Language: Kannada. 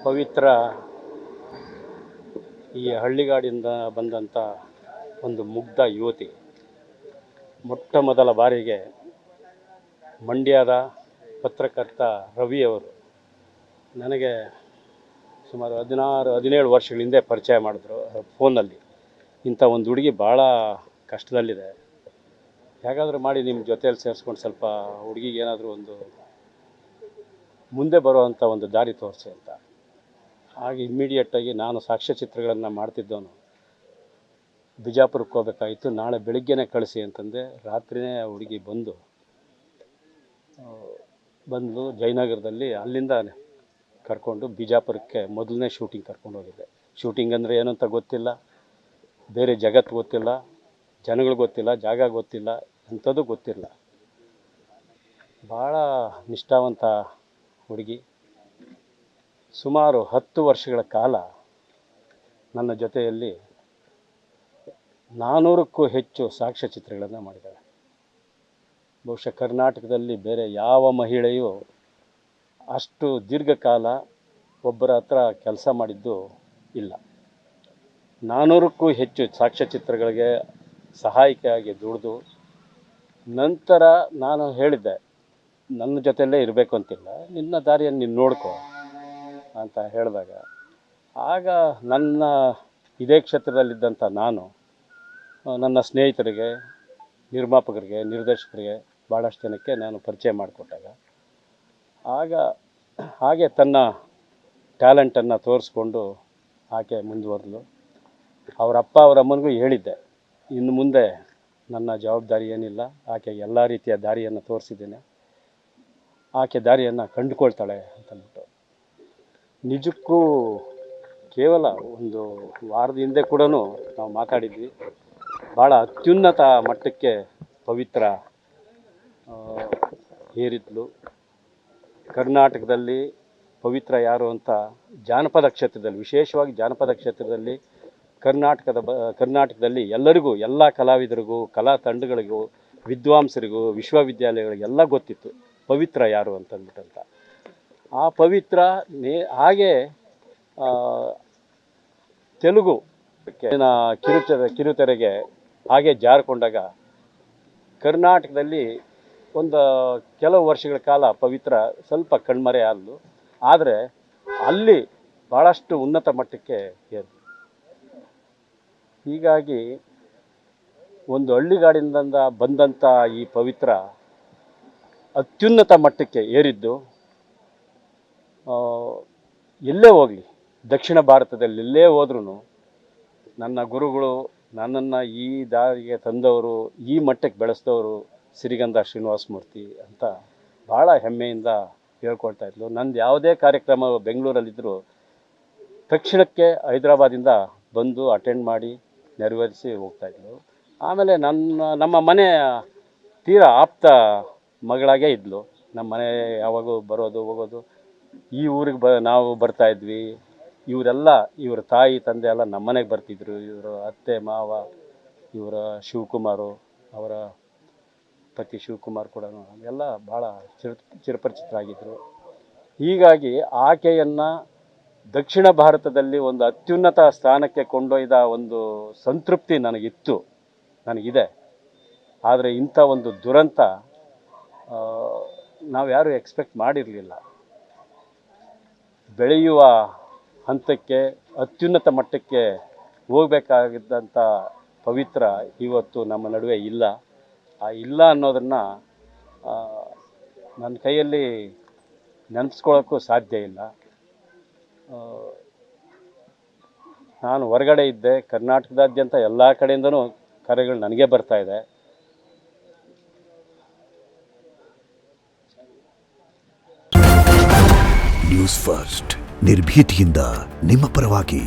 ಪವಿತ್ರ ಈ ಹಳ್ಳಿಗಾಡಿಂದ ಬಂದಂಥ ಒಂದು ಮುಗ್ಧ ಯುವತಿ. ಮೊಟ್ಟ ಮೊದಲ ಬಾರಿಗೆ ಮಂಡ್ಯದ ಪತ್ರಕರ್ತ ರವಿಯವರು ನನಗೆ ಸುಮಾರು 16-17 ವರ್ಷಗಳ ಹಿಂದೆ ಪರಿಚಯ ಮಾಡಿದ್ರು ಫೋನಲ್ಲಿ. ಇಂಥ ಒಂದು ಹುಡುಗಿ ಭಾಳ ಕಷ್ಟದಲ್ಲಿದೆ, ಹೇಗಾದರೂ ಮಾಡಿ ನಿಮ್ಮ ಜೊತೆಯಲ್ಲಿ ಸೇರಿಸ್ಕೊಂಡು ಸ್ವಲ್ಪ ಹುಡುಗಿಗೆ ಏನಾದರೂ ಒಂದು ಮುಂದೆ ಬರುವಂಥ ಒಂದು ದಾರಿ ತೋರಿಸಿ ಅಂತ. ಹಾಗೆ ಇಮ್ಮಿಡಿಯೇಟಾಗಿ ನಾನು ಸಾಕ್ಷ್ಯಚಿತ್ರಗಳನ್ನು ಮಾಡ್ತಿದ್ದವನು ಬಿಜಾಪುರಕ್ಕೆ ಹೋಗ್ಬೇಕಾಯಿತು. ನಾಳೆ ಬೆಳಿಗ್ಗೆನೇ ಕಳಿಸಿ ಅಂತಂದೆ. ರಾತ್ರಿಯೇ ಆ ಹುಡುಗಿ ಬಂದು ಜಯನಗರದಲ್ಲಿ ಅಲ್ಲಿಂದ ಕರ್ಕೊಂಡು ಬಿಜಾಪುರಕ್ಕೆ ಮೊದಲನೇ ಶೂಟಿಂಗ್ ಕರ್ಕೊಂಡು ಹೋಗಿದ್ದೆ. ಶೂಟಿಂಗ್ ಅಂದರೆ ಏನು ಅಂತ ಗೊತ್ತಿಲ್ಲ, ಬೇರೆ ಜಗತ್ತು ಗೊತ್ತಿಲ್ಲ, ಜನಗಳು ಗೊತ್ತಿಲ್ಲ, ಜಾಗ ಗೊತ್ತಿಲ್ಲ, ಅಂಥದ್ದು ಗೊತ್ತಿಲ್ಲ. ಭಾಳ ನಿಷ್ಠಾವಂತ ಹುಡುಗಿ. ಸುಮಾರು 10 ವರ್ಷಗಳ ಕಾಲ ನನ್ನ ಜೊತೆಯಲ್ಲಿ 400ಕ್ಕೂ ಹೆಚ್ಚು ಸಾಕ್ಷ್ಯಚಿತ್ರಗಳನ್ನು ಮಾಡಿದ್ದಾಳೆ. ಬಹುಶಃ ಕರ್ನಾಟಕದಲ್ಲಿ ಬೇರೆ ಯಾವ ಮಹಿಳೆಯೂ ಅಷ್ಟು ದೀರ್ಘಕಾಲ ಒಬ್ಬರ ಹತ್ರ ಕೆಲಸ ಮಾಡಿದ್ದು ಇಲ್ಲ. 400ಕ್ಕೂ ಹೆಚ್ಚು ಸಾಕ್ಷ್ಯಚಿತ್ರಗಳಿಗೆ ಸಹಾಯಕಿಯಾಗಿ ದುಡಿದು ನಂತರ ನಾನು ಹೇಳಿದ್ದೆ, ನನ್ನ ಜೊತೆಯಲ್ಲೇ ಇರಬೇಕು ಅಂತಿಲ್ಲ, ನಿನ್ನ ದಾರಿಯನ್ನು ನೀನು ನೋಡ್ಕೋ ಅಂತ ಹೇಳಿದಾಗ, ಆಗ ನನ್ನ ಇದೇ ಕ್ಷೇತ್ರದಲ್ಲಿದ್ದಂಥ ನಾನು ನನ್ನ ಸ್ನೇಹಿತರಿಗೆ, ನಿರ್ಮಾಪಕರಿಗೆ, ನಿರ್ದೇಶಕರಿಗೆ ಭಾಳಷ್ಟು ಜನಕ್ಕೆ ನಾನು ಪರಿಚಯ ಮಾಡಿಕೊಟ್ಟಾಗ ಹಾಗೆ ತನ್ನ ಟ್ಯಾಲೆಂಟನ್ನು ತೋರಿಸ್ಕೊಂಡು ಆಕೆ ಮುಂದುವರೆದು ಅವರ ಅಪ್ಪ ಅವರ ಅಮ್ಮನಿಗೂ ಹೇಳಿದ್ದೆ, ಇನ್ನು ಮುಂದೆ ನನ್ನ ಜವಾಬ್ದಾರಿ ಏನಿಲ್ಲ, ಆಕೆ ಎಲ್ಲ ರೀತಿಯ ದಾರಿಯನ್ನು ತೋರಿಸಿದ್ದೇನೆ, ಆಕೆ ದಾರಿಯನ್ನು ಕಂಡುಕೊಳ್ತಾಳೆ ಅಂತಂದ್ಬಿಟ್ಟು. ನಿಜಕ್ಕೂ ಕೇವಲ ಒಂದು ವಾರದ ಹಿಂದೆ ಕೂಡ ನಾವು ಮಾತಾಡಿದ್ವಿ. ಭಾಳ ಅತ್ಯುನ್ನತ ಮಟ್ಟಕ್ಕೆ ಪವಿತ್ರ ಏರಿದ್ಲು. ಕರ್ನಾಟಕದಲ್ಲಿ ಪವಿತ್ರ ಯಾರು ಅಂತ ಜಾನಪದ ಕ್ಷೇತ್ರದಲ್ಲಿ, ವಿಶೇಷವಾಗಿ ಜಾನಪದ ಕ್ಷೇತ್ರದಲ್ಲಿ ಕರ್ನಾಟಕದಲ್ಲಿ ಎಲ್ಲರಿಗೂ, ಎಲ್ಲ ಕಲಾವಿದರಿಗೂ, ಕಲಾ ತಂಡಗಳಿಗೂ, ವಿದ್ವಾಂಸರಿಗೂ, ವಿಶ್ವವಿದ್ಯಾಲಯಗಳಿಗೆಲ್ಲ ಗೊತ್ತಿತ್ತು ಪವಿತ್ರ ಯಾರು ಅಂತಂದ್ಬಿಟ್ಟಂತ. ಆ ಪವಿತ್ರ ಹಾಗೆ ತೆಲುಗು ಕಿರುತೆರೆಗೆ ಹಾಗೆ ಜಾರಿಕೊಂಡಾಗ ಕರ್ನಾಟಕದಲ್ಲಿ ಒಂದು ಕೆಲವು ವರ್ಷಗಳ ಕಾಲ ಪವಿತ್ರ ಸ್ವಲ್ಪ ಕಣ್ಮರೆ ಆದಳು. ಆದರೆ ಅಲ್ಲಿ ಭಾಳಷ್ಟು ಉನ್ನತ ಮಟ್ಟಕ್ಕೆ ಏರಿತು. ಹೀಗಾಗಿ ಒಂದು ಹಳ್ಳಿಗಾಡಿನಿಂದ ಬಂದಂಥ ಈ ಪವಿತ್ರ ಅತ್ಯುನ್ನತ ಮಟ್ಟಕ್ಕೆ ಏರಿದ್ದು, ಎಲ್ಲೇ ಹೋಗಲಿ, ದಕ್ಷಿಣ ಭಾರತದಲ್ಲಿ ಎಲ್ಲೇ ಹೋದ್ರೂ ನನ್ನ ಗುರುಗಳು ನನ್ನನ್ನು ಈ ದಾರಿಗೆ ತಂದವರು, ಈ ಮಟ್ಟಕ್ಕೆ ಬೆಳೆಸಿದವರು ಸಿರಿಗಂಧ ಶ್ರೀನಿವಾಸ ಮೂರ್ತಿ ಅಂತ ಭಾಳ ಹೆಮ್ಮೆಯಿಂದ ಹೇಳ್ಕೊಳ್ತಾ ಇದ್ಲು. ನಂದು ಯಾವುದೇ ಕಾರ್ಯಕ್ರಮ ಬೆಂಗಳೂರಲ್ಲಿದ್ದರೂ ತಕ್ಷಣಕ್ಕೆ ಹೈದರಾಬಾದಿಂದ ಬಂದು ಅಟೆಂಡ್ ಮಾಡಿ ನೆರವೇರಿಸಿ ಹೋಗ್ತಾಯಿದ್ಲು. ಆಮೇಲೆ ನಮ್ಮ ಮನೆ ತೀರಾ ಆಪ್ತ ಮಗಳಾಗೇ ಇದ್ಲು. ನಮ್ಮ ಮನೆ ಯಾವಾಗೂ ಬರೋದು ಹೋಗೋದು. ಈ ಊರಿಗೆ ನಾವು ಬರ್ತಾಯಿದ್ವಿ. ಇವರೆಲ್ಲ, ಇವರ ತಾಯಿ ತಂದೆ ಎಲ್ಲ ನಮ್ಮ ಮನೆಗೆ ಬರ್ತಿದ್ರು. ಇವರು ಅತ್ತೆ ಮಾವ, ಇವರ ಶಿವಕುಮಾರು, ಅವರ ಪತಿ ಶಿವಕುಮಾರ್ ಕೂಡ ಎಲ್ಲ ಭಾಳ ಚಿರಪರಿಚಿತರಾಗಿದ್ದರು. ಹೀಗಾಗಿ ಆಕೆಯನ್ನು ದಕ್ಷಿಣ ಭಾರತದಲ್ಲಿ ಒಂದು ಅತ್ಯುನ್ನತ ಸ್ಥಾನಕ್ಕೆ ಕೊಂಡೊಯ್ದ ಒಂದು ಸಂತೃಪ್ತಿ ನನಗಿದೆ. ಆದರೆ ಇಂಥ ಒಂದು ದುರಂತ ನಾವು ಯಾರೂ ಎಕ್ಸ್ಪೆಕ್ಟ್ ಮಾಡಿರಲಿಲ್ಲ. ಬೆಳೆಯುವ ಹಂತಕ್ಕೆ, ಅತ್ಯುನ್ನತ ಮಟ್ಟಕ್ಕೆ ಹೋಗಬೇಕಾಗಿದ್ದಂಥ ಪವಿತ್ರ ಇವತ್ತು ನಮ್ಮ ನಡುವೆ ಇಲ್ಲ. ಆ ಇಲ್ಲ ಅನ್ನೋದನ್ನು ನನ್ನ ಕೈಯಲ್ಲಿ ನೆನೆಸ್ಕೊಳ್ಳೋಕ್ಕೂ ಸಾಧ್ಯ ಇಲ್ಲ. ನಾನು ಹೊರಗಡೆ ಇದ್ದೆ, ಕರ್ನಾಟಕದಾದ್ಯಂತ ಎಲ್ಲ ಕಡೆಯಿಂದನೂ ಕರೆಗಳು ನನಗೆ ಬರ್ತಾಯಿದೆ. ನ್ಯೂಸ್ ಫಸ್ಟ್, ನಿರ್ಭೀತಿಯಿಂದ ನಿಮ್ಮ ಪರವಾಗಿ.